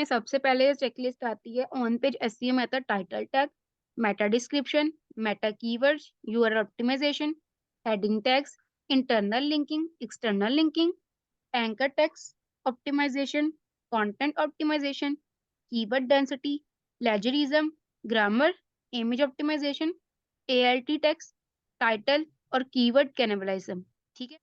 में सबसे पहले चेकलिस्ट आती है on page SEO method, title tag, meta description, meta keywords, URL optimisation, heading tags, internal linking, external linking, anchor text optimisation, content optimisation, keyword density, plagiarism, grammar, image optimisation, ALT text, title और keyword cannibalism. ठीक है।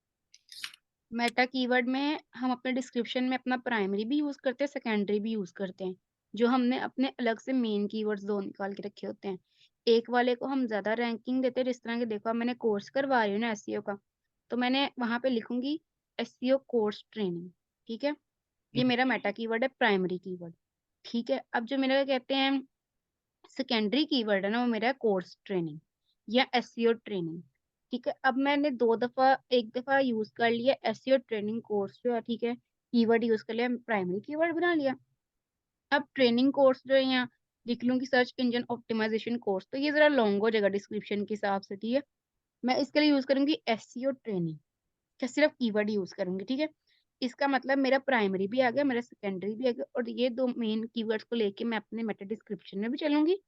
Meta keyword में हम अपने description में अपना primary भी use करते हैं, सेकेंडरी भी यूज करते हैं, जो हमने अपने अलग से मेन कीवर्ड्स दो निकाल के रखे होते हैं। एक वाले को हम ज्यादा रैंकिंग देते हैं, जिस तरह के देखो अब मैंने कोर्स करवा रही हूँ ना एसईओ का, तो मैंने वहां पे लिखूंगी एसईओ कोर्स ट्रेनिंग। ठीक है, ये मेरा मेटा कीवर्ड है, प्राइमरी कीवर्ड। ठीक है, अब जो मेरा कहते हैं सेकेंडरी कीवर्ड है ना, वो मेरा है कोर्स ट्रेनिंग या एसईओ ट्रेनिंग। ठीक है, अब मैंने एक दफा यूज कर लिया एसईओ ट्रेनिंग कोर्स जो है, ठीक है, कीवर्ड यूज कर लिया, प्राइमरी कीवर्ड बना लिया। अब ट्रेनिंग कोर्स जो है यहाँ लिख लूंगी सर्च इंजन ऑप्टिमाइजेशन कोर्स, तो ये जरा लॉन्ग हो जाएगा डिस्क्रिप्शन के हिसाब से। ठीक है, मैं इसके लिए यूज करूंगी एसईओ ट्रेनिंग, क्या सिर्फ कीवर्ड यूज करूंगी। ठीक है, इसका मतलब मेरा प्राइमरी भी आ गया, मेरा सेकेंडरी भी आ गया, और ये दो मेन कीवर्ड्स को लेके मैं अपने मेटा डिस्क्रिप्शन में भी चलूंगी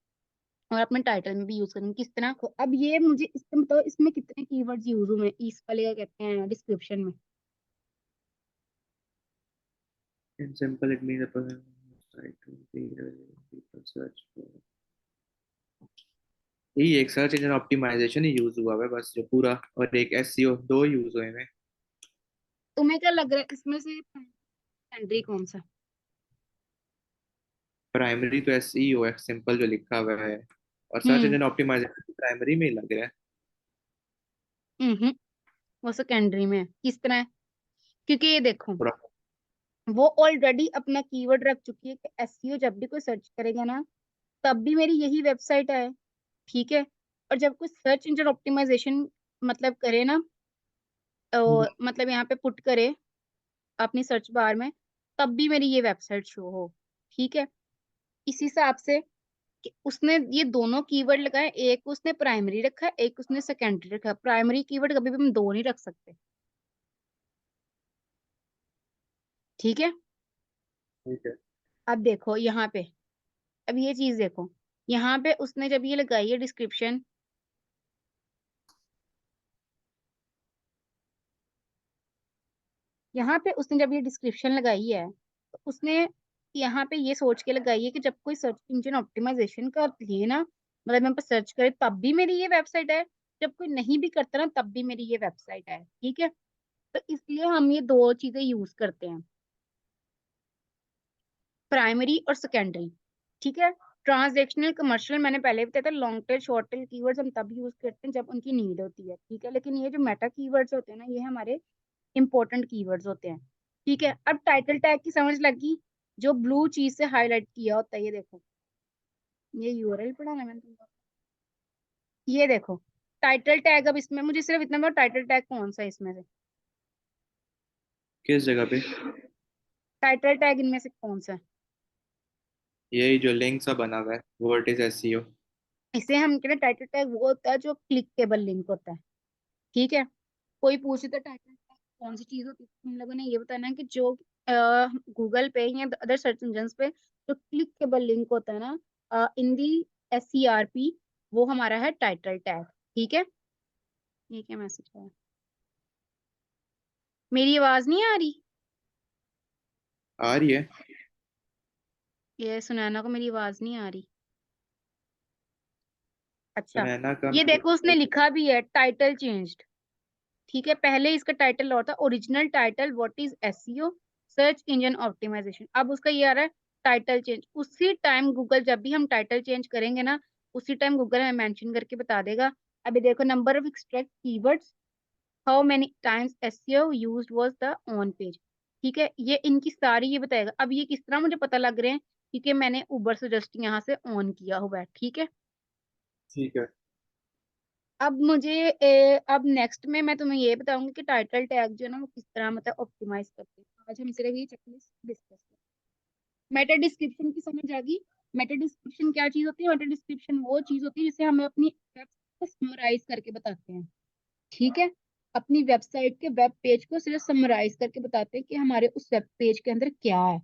और अपने टाइटल में भी यूज करूंगी। किस तरह को, अब ये मुझे इसमें बताओ, इसमें कितने कीवर्ड्स यूज हुए इस वाले क्या कहते हैं डिस्क्रिप्शन में। In simple, it means a person who try to be people search for. यही एक सर्च इंजन ऑप्टिमाइजेशन ही यूज हुआ है बस, जो पूरा, और एक एसईओ, दो यूज हुए हैं। तुम्हें क्या लग रहा है इसमें से सेकेंडरी कौन सा। प्राइमरी तो एसईओ है, सिंपल जो लिखा हुआ है, और सर्च हम्म। इंजन ऑप्टिमाइजेशन प्राइमरी में ही लग रहा है। हम्म। वो सेकेंडरी में है, किस तरह है, क्योंकि ये देखो पूरा। वो ऑलरेडी अपना कीवर्ड रख चुकी है कि एसईओ जब भी कोई सर्च करेगा ना, तब भी मेरी यही वेबसाइट आए। ठीक है, और जब कोई सर्च इंजन ऑप्टिमाइजेशन मतलब करे ना, तो मतलब यहाँ पे पुट करे अपनी सर्च बार में, तब भी मेरी ये वेबसाइट शो हो। ठीक है, इसी हिसाब से कि उसने ये दोनों कीवर्ड लगाए, एक उसने प्राइमरी रखा है, एक उसने सेकेंडरी रखा है। प्राइमरी कीवर्ड कभी भी हम दो नहीं रख सकते। ठीक है, ठीक है। अब देखो यहाँ पे, अब ये चीज देखो, यहाँ पे उसने जब ये लगाई है डिस्क्रिप्शन, यहाँ पे उसने जब ये डिस्क्रिप्शन लगाई है, तो उसने यहाँ पे ये सोच के लगाई है कि जब कोई सर्च इंजन ऑप्टिमाइजेशन कर लिए ना, मतलब मैं पर सर्च करे तब भी मेरी ये वेबसाइट है, जब कोई नहीं भी करता ना तब भी मेरी ये वेबसाइट है। ठीक है, तो इसलिए हम ये दो चीजें यूज करते हैं, प्राइमरी और सेकेंडरी। ठीक है, ट्रांजैक्शनल कमर्शियल मैंने पहले बताया था, long tail short tail keywords हम तब यूज करते हैं जब उनकी नीड होती है। ठीक है, लेकिन ये जो मेटा कीवर्ड्स होते हैं ना, ये हमारे इंपॉर्टेंट कीवर्ड्स होते हैं। ठीक है, अब टाइटल टैग की समझ लगी, जो ब्लू चीज से हाईलाइट किया होता है, ये देखो, ये यूआरएल पढ़ा ना मैंने तुमको, ये देखो टाइटल टैग। अब इसमें मुझे सिर्फ इतना बताओ टाइटल टैग कौन सा है इसमें से, किस जगह पे? टाइटल टैग इनमें से कौन सा है। यही जो लिंक सा बना हुआ है, व्हाट इज एसईओ। इसे हम कहते हैं टाइटल टैग वो होता है जो क्लिकेबल लिंक होता है। ठीक है, कोई पूछे तो टाइटल टैग कौन सी चीज होती है, तुम लोगों ने ये बताना है कि जो गूगल पे या अदर सर्च इंजन पे जो क्लिकेबल लिंक होता है ना, इन दी एसईआरपी, वो हमारा है टाइटल टैग। ठीक है, ये क्या मैसेज है, मेरी आवाज नहीं आ रही। आ रही है। ये सुनैना को मेरी आवाज नहीं आ रही। अच्छा, सुनैना का ये मेरे देखो उसने को। लिखा भी है टाइटल चेंज्ड। ठीक है, पहले इसका टाइटल और था original title what is SEO search engine optimisation, अब उसका ये आ रहा है टाइटल चेंज। उसी टाइम गूगल जब भी हम टाइटल चेंज करेंगे ना, उसी टाइम गूगल हमें मेंशन करके बता देगा। अभी देखो number of extract keywords, how many times SEO used was the on page. ठीक है, ये इनकी सारी ये बताएगा। अब ये किस तरह मुझे पता लग रहे हैं, क्योंकि मैंने उबर सजेस्ट यहाँ से ऑन किया हुआ है। ठीक है, ठीक है। अब मुझे अब नेक्स्ट में मैं तुम्हें ये बताऊंगी कि टाइटल टैग जो है ना वो किस तरह मतलब ऑप्टिमाइज करते हैं। आज हम सिर्फ ये चेकलिस्ट डिस्कस करें। मेटा डिस्क्रिप्शन की समझ आ गई। मेटा डिस्क्रिप्शन क्या चीज होती है, मेटा डिस्क्रिप्शन वो चीज होती है जिसे हमें अपनी वेबसाइट को समराइज करके बताते हैं। ठीक है, अपनी वेबसाइट के वेब पेज को सिर्फ समराइज करके बताते हैं कि हमारे उस वेब पेज के अंदर क्या है।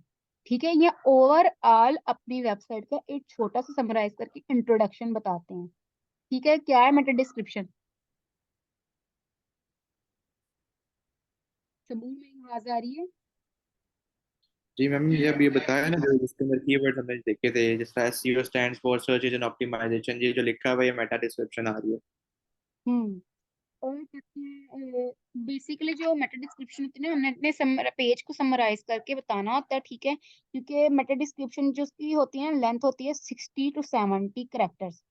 ठीक है, ये ओवरऑल अपनी वेबसाइट का एक छोटा सा समराइज करके इंट्रोडक्शन बताते हैं। ठीक है, क्या है मेटा डिस्क्रिप्शन? सबूत में आवाज आ रही है? जी मैम, ये अब ये बताया ना जो जिसके अंदर कीवर्ड्स हमने देखे थे, जिस तरह SEO stands for search engine optimisation, ये जो लिखा हुआ है ये मेटा डिस्क्रिप्शन आ रही है। हम्म। और कहते हैं बेसिकली जो मेटा डिस्क्रिप्शन होती है ना, हमने अपने पेज को समराइज करके बताना होता है। ठीक है, क्योंकि मेटा डिस्क्रिप्शन जो उसकी होती है लेंथ होती है 60 to 70 कैरेक्टर्स।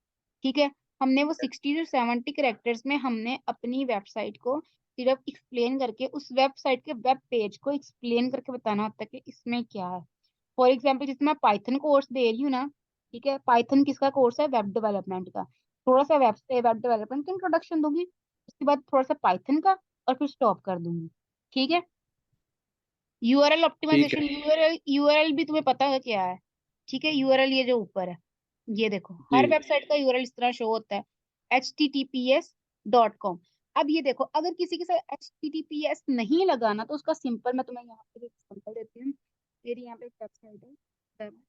ठीक है, हमने वो 60 to 70 कैरेक्टर्स में हमने अपनी वेबसाइट को सिर्फ एक्सप्लेन करके, उस वेबसाइट के वेब पेज को एक्सप्लेन करके बताना होता है कि इसमें क्या है। फॉर एग्जाम्पल जैसे मैं पाइथन कोर्स दे रही हूँ ना, ठीक है, पाइथन किसका कोर्स है? वेब डेवलपमेंट का। थोड़ा सा वेब डेवलपमेंट का इंट्रोडक्शन दूंगी, उसके बाद थोड़ा सा पाइथन का, और फिर स्टॉप कर दूंगी। ठीक है, यूआरएल ठीक ऑप्टिमाइजेशन, है। यूआरएल भी तुम्हें पता है क्या है? ठीक है, यूआरएल ये जो ऊपर है, ये देखो जी। हर वेबसाइट का यूआरएल इस तरह शो होता है, https.com। अब ये देखो, अगर किसी के साथ https नहीं लगाना तो उसका सिंपल, मैं तुम्हें यहाँ पे एग्जांपल देती हूँ। मेरी यहाँ पे एक वेबसाइट है, वेब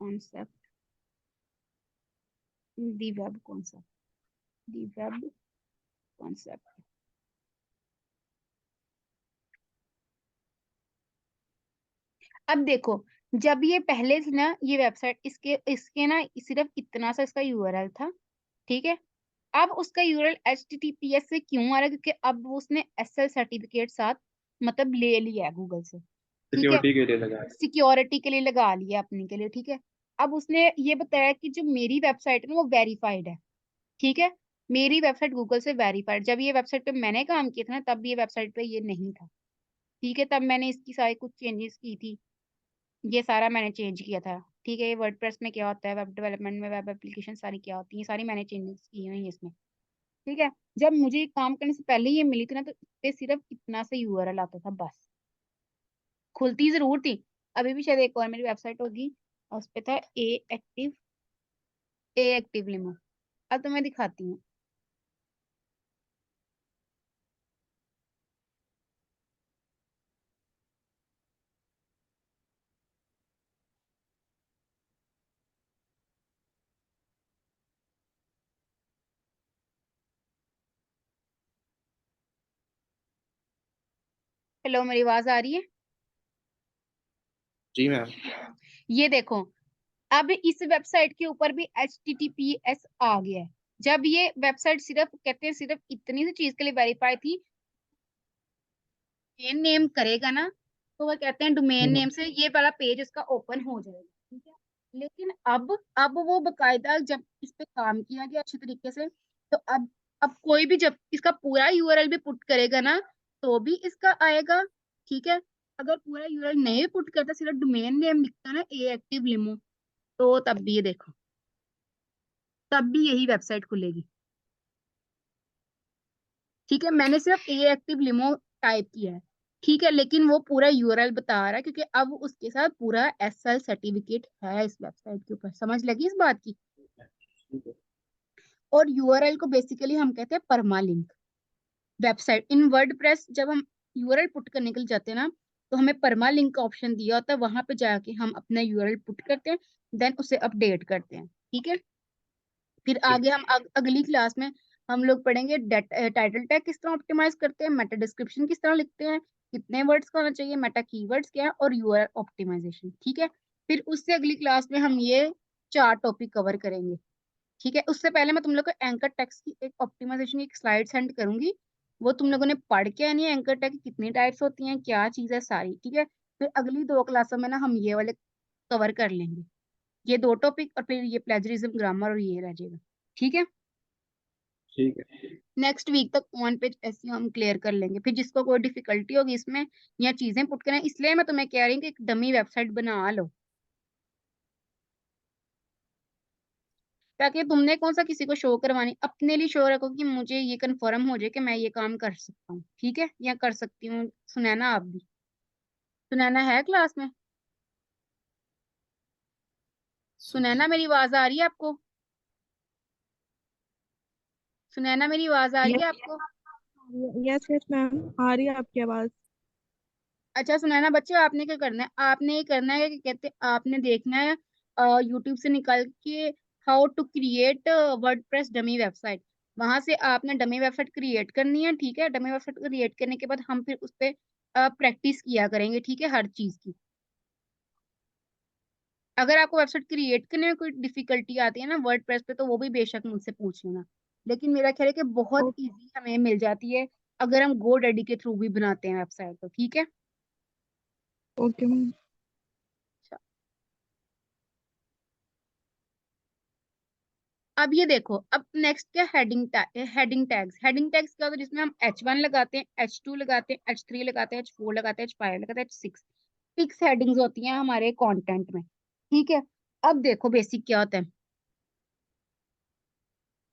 कॉन्सेप्ट, दी वेब कॉन्सेप्ट, दी वेब कॉन्सेप्ट। अब देखो, जब ये पहले थी ना ये वेबसाइट, इसके इसके ना सिर्फ इतना सा इसका यूआरएल था। ठीक है, अब उसका यूआरएल एचटीटीपीएस से क्यों आ रहा है? क्योंकि अब वो उसने एसएल सर्टिफिकेट साथ मतलब ले लिया है गूगल से। ठीक है, सिक्योरिटी के लिए लगा है। सिक्योरिटी के लिए लगा लिया अपने के लिए। ठीक है, अब उसने ये बताया कि जो मेरी वेबसाइट है ना वो वेरीफाइड है। ठीक है, मेरी वेबसाइट गूगल से वेरीफाइड, जब ये वेबसाइट पे मैंने काम किया था ना तब ये वेबसाइट पे ये नहीं था। ठीक है, तब मैंने इसकी सारी कुछ चेंजेस की थी, ये सारा मैंने चेंज किया था। ठीक है, ये वर्डप्रेस में क्या होता है, वेब डेवलपमेंट में वेब एप्लीकेशन सारी क्या होती है, सारी मैंने चेंजेस की हुई है इसमें। ठीक है, जब मुझे ये काम करने से पहले ये मिली थी ना तो इस पे सिर्फ इतना सा यूआरएल आता था बस, खुलती जरूर थी। अभी भी शायद एक और मेरी वेबसाइट होगी, और उस पे था ए एक्टिव लिमो। अब तो मैं दिखाती हूँ। हेलो, मेरी आवाज आ रही है? जी मैम। ये देखो, अब इस वेबसाइट के ऊपर भी HTTPS आ गया है। जब ये वेबसाइट सिर्फ कहते हैं सिर्फ इतनी सी चीज के लिए वेरीफाई थी, डोमेन नेम करेगा ना तो वो कहते हैं डोमेन नेम से ये वाला पेज उसका ओपन हो जाएगा। ठीक है, लेकिन अब वो बकायदा जब इस पे काम किया गया अच्छे तरीके से, तो अब कोई भी जब इसका पूरा यूआरएल भी पुट करेगा ना तो भी इसका आएगा। ठीक है, अगर पूरा यूआरएल नहीं पुट करता, सिर्फ डोमेन नेम लिखता ना ए एक्टिव लिमो, तो तब भी ये देखो, तब भी यही वेबसाइट खुलेगी। ठीक है, मैंने सिर्फ ए एक्टिव लिमो टाइप किया है। ठीक है, लेकिन वो पूरा यूआरएल बता रहा है क्योंकि अब उसके साथ पूरा एसएल सर्टिफिकेट है इस वेबसाइट के ऊपर। समझ लगी इस बात की? ठीक है। और यूआरएल को बेसिकली हम कहते हैं परमालिंक। वेबसाइट इन वर्डप्रेस जब हम यूआरएल पुट करने के लिए जाते हैं ना, तो हमें परमालिंक का ऑप्शन दिया होता है, वहां पे जाके हम अपना यूआरएल पुट करते हैं, देन उसे अपडेट करते हैं। ठीक है, फिर ठीक। आगे हम अगली क्लास में हम लोग पढ़ेंगे टाइटल टैग किस तरह ऑप्टिमाइज करते हैं, मेटा डिस्क्रिप्शन किस तरह लिखते हैं, कितने वर्ड्स का होना चाहिए, मेटा कीवर्ड्स क्या है, और यूआरएल ऑप्टिमाइजेशन। ठीक है, फिर उससे अगली क्लास में हम ये 4 टॉपिक कवर करेंगे। ठीक है, उससे पहले मैं तुम लोग को एंकर टेक्स्ट की एक ऑप्टिमाइजेशन की एक स्लाइड सेंड करूंगी, वो तुम लोगों ने पढ़ के आनी है, एंकर टैग की कितनी टाइप्स होती हैं, क्या चीज है सारी। ठीक है, फिर अगली 2 क्लासों में ना हम ये वाले कवर कर लेंगे, ये 2 टॉपिक, और फिर ये प्लेजरिज्म ग्रामर और ये रह जाएगा। ठीक है, ठीक है। नेक्स्ट वीक तक ऑन पेज एसईओ हम क्लियर कर लेंगे। फिर जिसको कोई डिफिकल्टी होगी इसमें या चीजें पुट करें, इसलिए मैं तुम्हें कह रही हूँ कि एक डमी वेबसाइट बना लो, ताकि तुमने कौन सा किसी को शो करवानी, अपने लिए शो रखो कि मुझे ये कंफर्म हो जाए कि मैं ये काम कर सकता हूँ। ठीक है, या कर सकती हूँ। सुनैना आप भी, सुनैना है क्लास में? सुनैना मेरी आवाज आ रही है आपको? सुनैना मेरी आवाज आ रही यस है आपको? यस यस मैम, आ रही है आपकी आवाज। अच्छा सुना है ना बच्चे, आपने क्या करना है, आपने ये करना है कि कहते हैं, आपने देखना है यूट्यूब से निकाल के how to create WordPress dummy website. वहां से आपने डमी वेबसाइट क्रिएट करनी है, ठीक है। डमी वेबसाइट क्रिएट करने के बाद हम फिर उस पे प्रैक्टिस किया करेंगे, ठीक है, हर चीज की। अगर आपको वेबसाइट क्रिएट करने में कोई डिफिकल्टी आती है ना वर्डप्रेस पे, तो वो भी बेशक मुझसे पूछ लेना। लेकिन मेरा ख्याल है कि बहुत ओ- इजी हमें मिल जाती है अगर हम GoDaddy के थ्रू भी बनाते हैं वेबसाइट, तो ठीक है। Okay ma'am. अब ये देखो, अब नेक्स्ट क्या, हेडिंग टैग्स क्या होता है, जिसमें हम H1 लगाते हैं, H2 लगाते हैं, H3 लगाते हैं, H4 लगाते हैं, H5 लगाते हैं, H6। फिक्स हेडिंग्स होती हैं हमारे कंटेंट में, ठीक है। अब देखो बेसिक क्या होता है,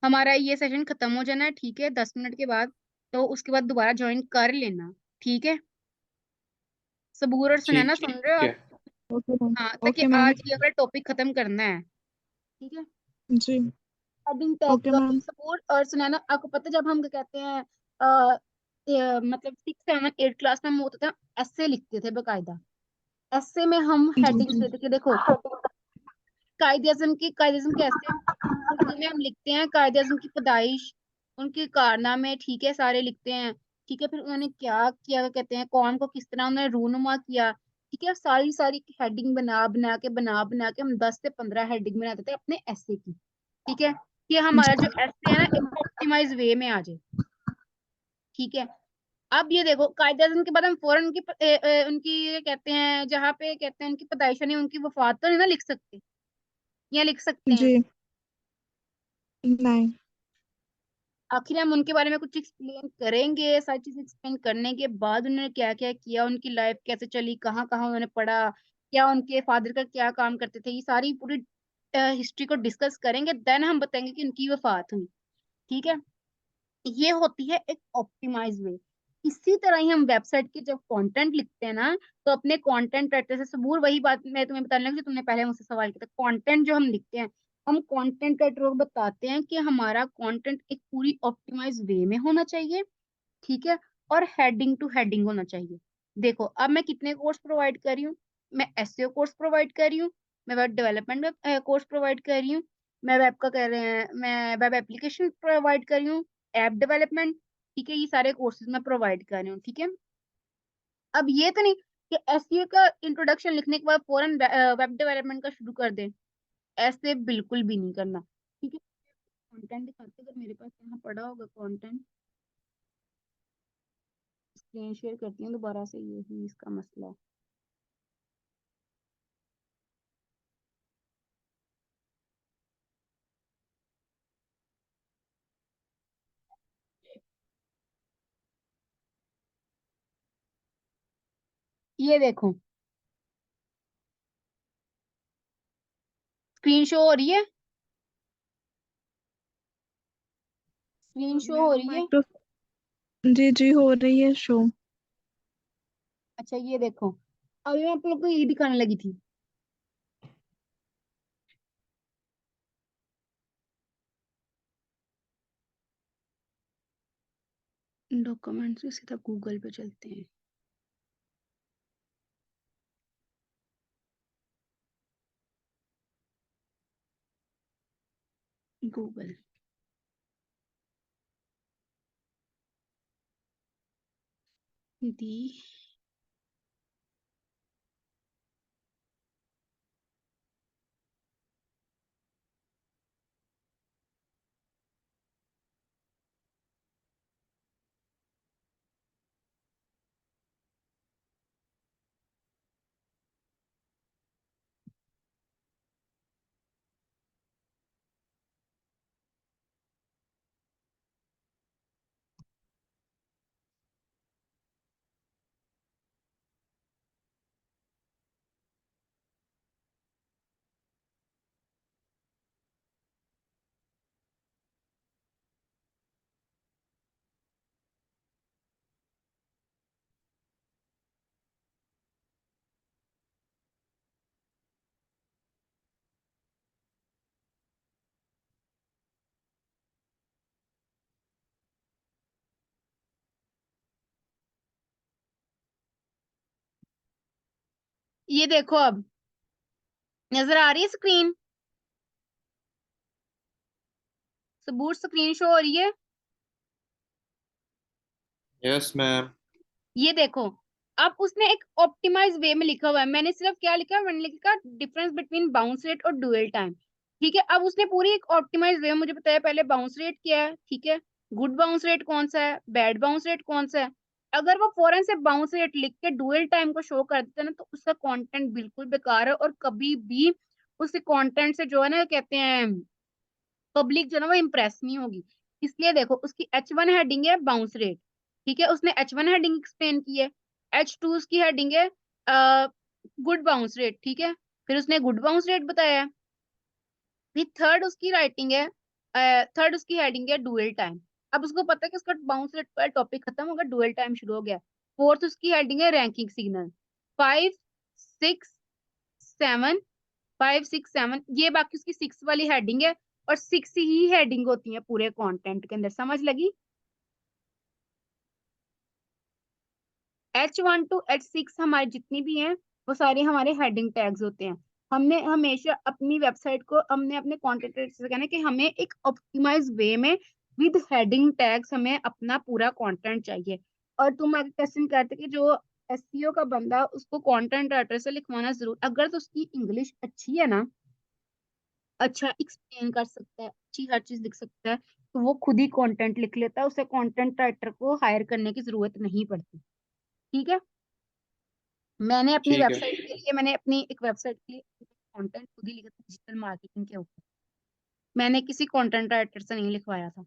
हमारा ये सेशन खत्म हो जाना है, ठीक है, 10 मिनट के बाद। तो उसके बाद दोबारा ज्वाइन कर लेना, ठीक है। सबूर और सुनैना ठीक सुन रहे हो है। आप? Okay ma'am. हाँ, ताकि ओके मैम। आज ये वाला टॉपिक खत्म करना है, ठीक है। जी। हेडिंग टैग ओके का मैम। सपोर्ट और सुनैना, आपको पता है जब हम क्या कहते हैं मतलब 6, 7, 8 क्लास में हम होता था, ऐसे लिखते थे बेकायदा। ऐसे में हम जी हेडिंग्स जी। देते कि देखो कायदे आजम कैसे उर्दू में हम लिखते हैं, कायदे आजम की पैदाइश, उनके कारनामे, ठीक है, सारे लिखते हैं, ठीक है। फिर उन्होंने क्या किया, क्या कहते हैं, कौम को किस तरह उन्होंने रूनुमा किया, ठीक है। सारी सारी हेडिंग बना बना के हम 10 से 15 हेडिंग बनाते थे अपने ऐसे की, ठीक है। कि हमारा जो जी ऐसे है ना एक ऑप्टिमाइज वे में आ जाए, ठीक है। अब ये देखो कायदे आज़म के बाद हम फौरन उनकी ये कहते हैं, जहाँ पे कहते हैं उनकी पैदाइश नहीं, उनकी वफात तो नहीं ना लिख सकते, या लिख सकते हैं? जी। नहीं। आखिर हम उनके बारे में कुछ एक्सप्लेन करेंगे, सारी चीज एक्सप्लेन करने के बाद उन्होंने क्या क्या किया, उनकी लाइफ कैसे चली, कहाँ कहाँ उन्होंने पढ़ा, क्या उनके फादर का क्या काम करते थे, ये सारी पूरी हिस्ट्री को डिस्कस करेंगे, देन हम बताएंगे कि उनकी वफात हुई, ठीक है। ये होती है एक ऑप्टिमाइज वे। इसी तरह ही हम वेबसाइट के जब कंटेंट लिखते हैं ना, तो अपने कंटेंट राइटर से सबूर वही बात मैं तुम्हें बताने लगी जो तुमने पहले मुझसे सवाल किया था। कंटेंट जो हम लिखते हैं, हम कंटेंट राइटर को बताते हैं कि हमारा कंटेंट एक पूरी ऑप्टिमाइज वे में होना चाहिए, ठीक है। और हेडिंग टू हेडिंग होना चाहिए। देखो अब मैं कितने कोर्स प्रोवाइड कर रही हूँ, मैं एसईओ कोर्स प्रोवाइड कर रही हूँ, मैं वेब डेवलपमेंट का कोर्स प्रोवाइड कर रही हूँ, मैं वेब का कह रहे हैं, मैं वेब एप्लीकेशन प्रोवाइड कर रही हूँ, ऐप डेवलपमेंट, ठीक है। ये सारे कोर्सेज मैं प्रोवाइड कर रही हूँ, ठीक है। अब ये तो नहीं कि एसईओ का इंट्रोडक्शन लिखने के बाद फौरन वेब डेवलपमेंट का शुरू कर दे, ऐसे बिल्कुल भी नहीं करना, ठीक है। कंटेंट दिखाते, अगर मेरे पास यहाँ पड़ा होगा कंटेंट, स्क्रीन शेयर करती हूँ दोबारा से, यही इसका मसला है। ये देखो स्क्रीन शो हो रही है, स्क्रीन शो हो मैम रही है। माइक्रो। जी जी हो रही है शो। अच्छा ये देखो, अभी मैं आप लोग को यही दिखाने लगी थी। डॉक्यूमेंट से सीधा गूगल पे चलते हैं। गूगल, दी, ये देखो, अब नजर आ रही है स्क्रीन? सबूत स्क्रीन शो हो रही है? Yes ma'am. ये देखो, अब उसने एक ऑप्टिमाइज वे में लिखा हुआ है, मैंने सिर्फ क्या लिखा, मैंने लिखा डिफरेंस बिटवीन बाउंस रेट और डुअल टाइम। ठीक है, अब उसने पूरी एक ऑप्टिमाइज वे में मुझे बताया पहले बाउंस रेट क्या है, ठीक है, गुड बाउंस रेट कौन सा है, बैड बाउंस रेट कौन सा है। अगर वो फौरन से बाउंस रेट लिख के डुअल टाइम को शो कर देता है ना, तो उसका कंटेंट बिल्कुल बेकार है, और कभी भी उस कंटेंट से जो है ना, कहते हैं पब्लिक जो है ना वो इम्प्रेस नहीं होगी। इसलिए देखो, उसकी H1 हेडिंग है बाउंस रेट, ठीक है, उसने H1 हेडिंग एक्सप्लेन की है। H2 उसकी हेडिंग है गुड बाउंस रेट, ठीक है, फिर उसने गुड बाउंस रेट बताया है। फिर थर्ड उसकी राइटिंग है, थर्ड उसकी हेडिंग है डुअल टाइम। अब उसको पता है कि उसका बाउंस रेट पर टॉपिक खत्म होगा, डुअल टाइम शुरू हो गया। फोर्थ उसकी हेडिंग है रैंकिंग सिग्नल। 5 6 7, 5 6 7, ये बाकी उसकी 6 वाली हेडिंग है, और 6 ही हेडिंग होती है पूरे कंटेंट के अंदर, समझ लगी? H1 to H6 हमारे जितनी भी हैं, वो सारे हमारे हेडिंग टैग्स होते हैं। हमने हमेशा अपनी वेबसाइट को, हमने अपने कंटेंट से कहना है कि हमें एक ऑप्टिमाइज वे में विद हेडिंग टैग्स हमें अपना पूरा कंटेंट चाहिए। और तुम अगर क्वेश्चन करते कि जो एसईओ का बंदा, उसको कंटेंट राइटर से लिखवाना जरूर, अगर तो उसकी इंग्लिश अच्छी है ना, अच्छा एक्सप्लेन कर सकता है, अच्छी हर चीज लिख सकता है, तो वो खुद ही कंटेंट लिख लेता है, उसे कंटेंट राइटर को हायर करने की जरूरत नहीं पड़ती। ठीक है, मैंने अपनी ठीक है। वेबसाइट के लिए, मैंने अपनी एक वेबसाइट के लिए कंटेंट खुद ही लिखा था, डिजिटल मार्केटिंग के ऊपर। मैंने किसी कंटेंट राइटर से नहीं लिखवाया था।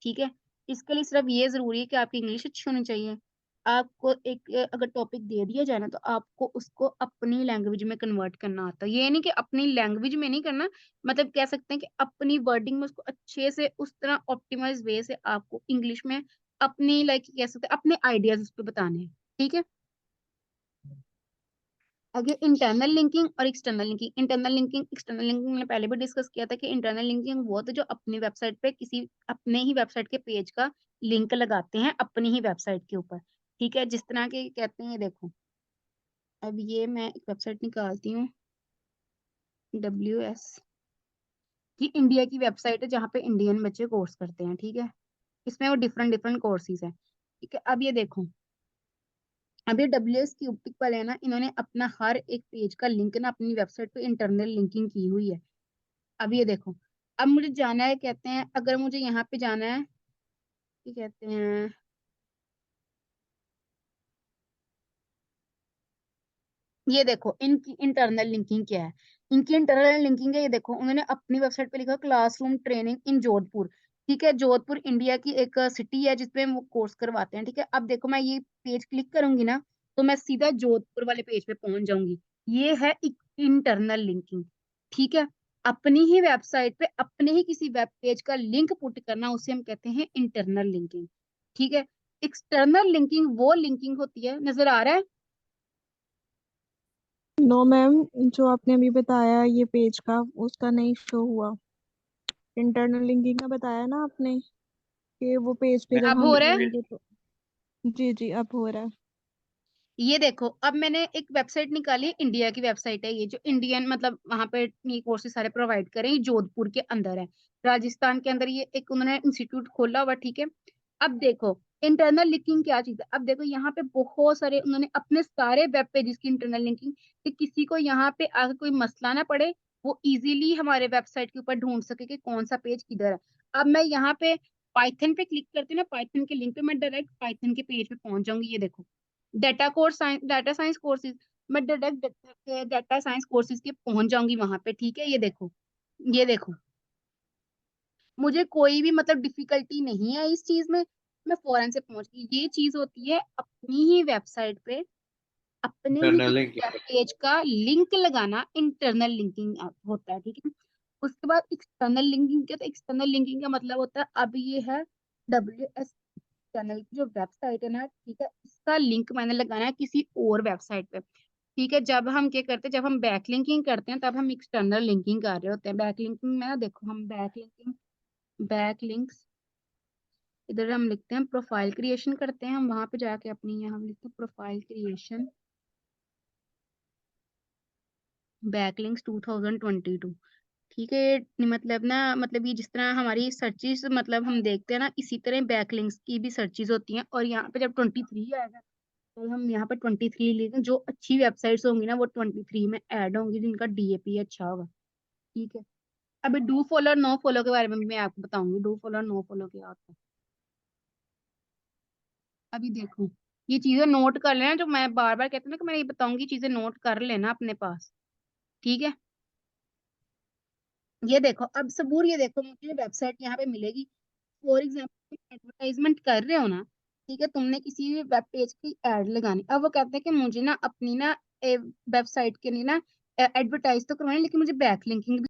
ठीक है, इसके लिए सिर्फ ये जरूरी है कि आपकी इंग्लिश अच्छी होनी चाहिए। आपको एक अगर टॉपिक दे दिया जाए ना, तो आपको उसको अपनी लैंग्वेज में कन्वर्ट करना आता है। ये नहीं कि अपनी लैंग्वेज में नहीं करना, मतलब कह सकते हैं कि अपनी वर्डिंग में उसको अच्छे से उस तरह ऑप्टिमाइज वे से आपको इंग्लिश में अपनी, लाइक कह सकते हैं अपने आइडियाज उस पर बताने हैं। ठीक है, आगे इंटरनल लिंकिंग और external linking. Internal linking external linking मैंने पहले भी डिस्कस किया था कि इंटरनल लिंकिंग वो होता है जो अपनी वेबसाइट पे किसी अपने ही वेबसाइट के पेज का लिंक लगाते हैं अपनी ही वेबसाइट के ऊपर। ठीक है, जिस तरह के कहते हैं, देखो अब ये मैं एक वेबसाइट निकालती हूँ, WS, ये इंडिया की वेबसाइट है जहाँ पे इंडियन बच्चे कोर्स करते हैं। ठीक है, इसमें वो डिफरेंट डिफरेंट कोर्सेज हैं। ठीक है, अब ये देखो, अब ये WS क्यूबिक वाले हैं ना, इन्होंने अपना हर एक पेज का लिंक ना अपनी वेबसाइट पे इंटरनल लिंकिंग की हुई है। अब ये देखो, अब मुझे जाना है, कहते हैं अगर मुझे यहाँ पे जाना है, क्या कहते हैं, ये देखो इनकी इंटरनल लिंकिंग क्या है। इनकी इंटरनल लिंकिंग है, ये देखो उन्होंने अपनी वेबसाइट पे लिखा क्लासरूम ट्रेनिंग इन जोधपुर। ठीक है, जोधपुर इंडिया की एक सिटी है जिसपे वो कोर्स करवाते हैं। ठीक है, अब देखो मैं ये पेज क्लिक करूंगी ना, तो मैं सीधा जोधपुर वाले पेज पे पहुंच जाऊंगी। ये है इंटरनल लिंकिंग। ठीक है, अपनी ही वेबसाइट पे अपने ही किसी वेब पेज का लिंक पुट करना, उसे हम कहते हैं इंटरनल लिंकिंग। ठीक है, एक्सटर्नल लिंकिंग वो लिंकिंग होती है, नजर आ रहा है? नो मैम, जो आपने अभी बताया ये पेज का, उसका नहीं शो हुआ। इंटरनल लिंकिंग का बताया ना आपने, कि वो पेज पे मैं जब अब हम हो रहा है? जाएंगे तो। जी जी, अब हो रहा है। ये देखो, अब मैंने एक वेबसाइट निकाली, इंडिया की वेबसाइट है ये, जो इंडियन मतलब वहां पे ये कोर्सेज सारे प्रोवाइड करें, ये जोधपुर के अंदर है, राजस्थान के अंदर ये एक उन्होंने इंस्टीट्यूट खोला हुआ। ठीक है, अब देखो इंटरनल लिंकिंग क्या चीज है। अब देखो यहाँ पे बहुत सारे उन्होंने अपने सारे वेब पेजेस की इंटरनल लिंकिंग, कि किसी को यहाँ पे आगे कोई मसला ना पड़े, वो इजीली हमारे वेबसाइट के ऊपर ढूंढ सके कि कौन सा पेज किधर है। अब मैं यहाँ पे पाइथन पे क्लिक करती हूँ ना, पाइथन के लिंक पे मैं डायरेक्ट पाइथन के पेज पे पहुंच जाऊंगी। ये देखो, data course science, data science courses, मैं डायरेक्ट डाटा साइंस कोर्सेज के पहुंच जाऊंगी वहां पे। ठीक है, ये देखो, ये देखो, मुझे कोई भी मतलब डिफिकल्टी नहीं है इस चीज में, मैं फौरन से पहुंच गई। ये चीज होती है अपनी ही वेबसाइट पे अपने ही इंटरनल किसी लिंकिंग। वेब पेज का लिंक लगाना, इंटरनल लिंकिंग होता है। ठीक है, उसके बाद एक्सटर्नल लिंकिंग क्या, तो एक्सटर्नल लिंकिंग का मतलब होता है, अब ये है WS चैनल की जो वेबसाइट है ना, ठीक है, इसका लिंक मैंने लगाना है किसी और वेबसाइट पे। ठीक है, जब हम क्या करते हैं, जब हम बैक लिंकिंग करते हैं, तब हम एक्सटर्नल लिंकिंग कर रहे होते हैं। बैक लिंकिंग में ना देखो, हम बैक लिंकिंग, बैक लिंक्स, इधर हम लिखते हैं प्रोफाइल क्रिएशन करते हैं, हम वहां पे जाके अपनी यहाँ लिखते हैं प्रोफाइल क्रिएशन। बैकलिंक्स 2022, ठीक है। मतलब ना, मतलब ये जिस तरह हमारी सर्चेस मतलब हम देखते हैं ना, इसी तरह बैकलिंक्स की भी सर्चेस होती हैं। और यहाँ पे जब 23 आएगा तो हम यहाँ पे 23 लिखें, जो अच्छी वेबसाइट्स होंगी ना वो 23 में ऐड होंगी, जिनका DAP अच्छा होगा, ठीक है। अभी डू फॉलो और नो फॉलो के बारे में भी मैं आपको बताऊंगी। डू फॉलो और नो फॉलो क्या होता है। अभी देखो, ये चीजें नोट कर लेना, जो मैं बार बार कहती हूँ ना कि मैं ये बताऊंगी, चीजें नोट कर लेना अपने पास, ठीक है। ये देखो, अब सबूर ये देखो, मुझे वेबसाइट यहाँ पे मिलेगी। फॉर एग्जाम्पल एडवर्टाइजमेंट कर रहे हो ना, ठीक है, तुमने किसी भी वेब पेज की एड लगानी। अब वो कहते हैं कि मुझे ना अपनी ना वेबसाइट के लिए ना एडवर्टाइज तो करवानी, लेकिन मुझे बैक लिंकिंग